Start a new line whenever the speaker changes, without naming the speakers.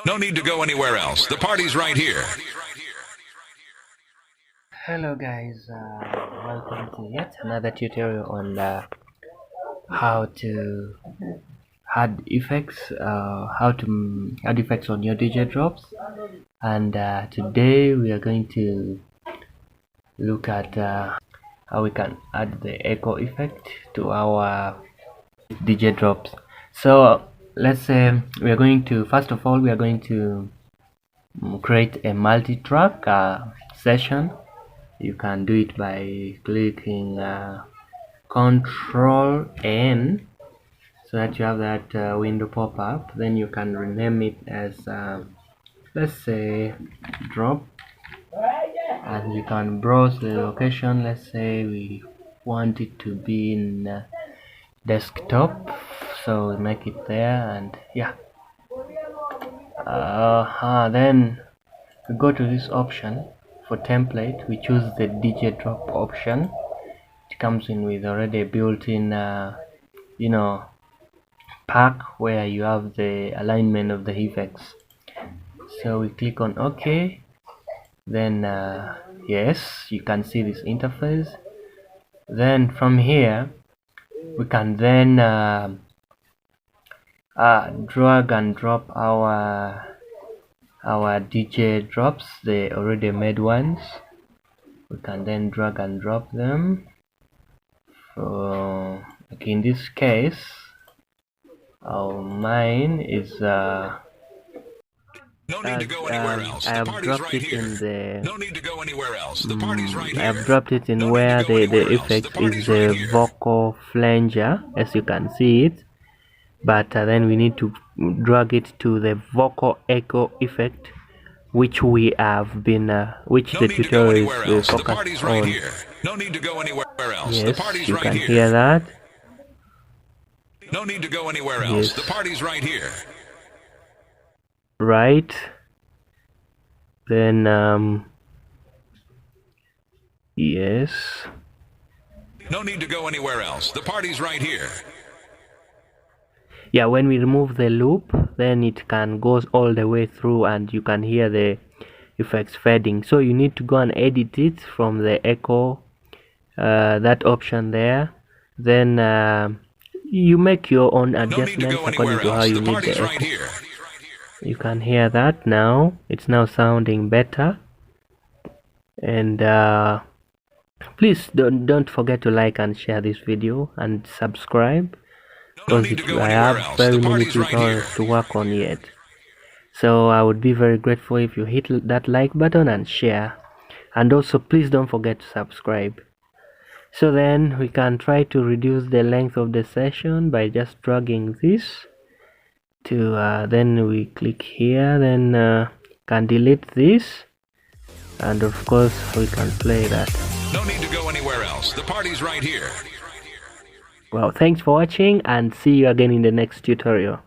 No need to go anywhere else. The party's right here.
Hello guys, welcome to yet another tutorial on how to add effects, add effects on your DJ drops. And today we are going to look at how we can add the echo effect to our DJ drops. So let's say we are going to, first of all, we are going to create a multi-track session. You can do it by clicking Control N so that you have that window pop up. Then you can rename it as let's say drop, and you can browse the location. Let's say we want it to be in desktop, so we make it there. And yeah, then we go to this option. For template, we choose the DJ drop option. It comes in with already built-in pack where you have the alignment of the effects. So we click on OK. Then yes, you can see this interface. Then from here we can then drag and drop our DJ drops, the already made ones. We can then drag and drop them. So like in this case, mine is
No need to go anywhere else.
I
The
have
party's
dropped
right
it
here.
in the
No need to go anywhere else. The party's right
I
here.
have dropped it in
No need
where
to go
the
anywhere else.
effect
The party's
is
right
the
here.
vocal flanger, as you can see it. But then we need to drag it to the vocal echo effect, which we have been which
No
the
need to go
tutorial
anywhere
is
else. The
focused
party's right
on.
here. No need to go anywhere else. The
Yes,
party's
you
right
can
here.
hear that.
No need to go anywhere else.
Yes.
The party's right here.
Right. Then yes.
No need to go anywhere else. The party's right here.
Yeah, when we remove the loop, then it can goes all the way through and you can hear the effects fading. So you need to go and edit it from the echo, that option there. Then you make your own
No need to
adjustments
go
according
anywhere
to how
else.
you
The
need the
party's
echo.
right here.
You can hear that now. It's now sounding better. And please don't forget to like and share this video and subscribe,
No
because
need to go
I
anywhere
have
else.
very
The
many
party's right here.
tutorials to work on yet. So I would be very grateful if you hit that like button and share, and also please don't forget to subscribe. So then we can try to reduce the length of the session by just dragging this to then we click here, then can delete this, and of course we can play that.
No need to go anywhere else. The party's right here.
Well, thanks for watching and see you again in the next tutorial.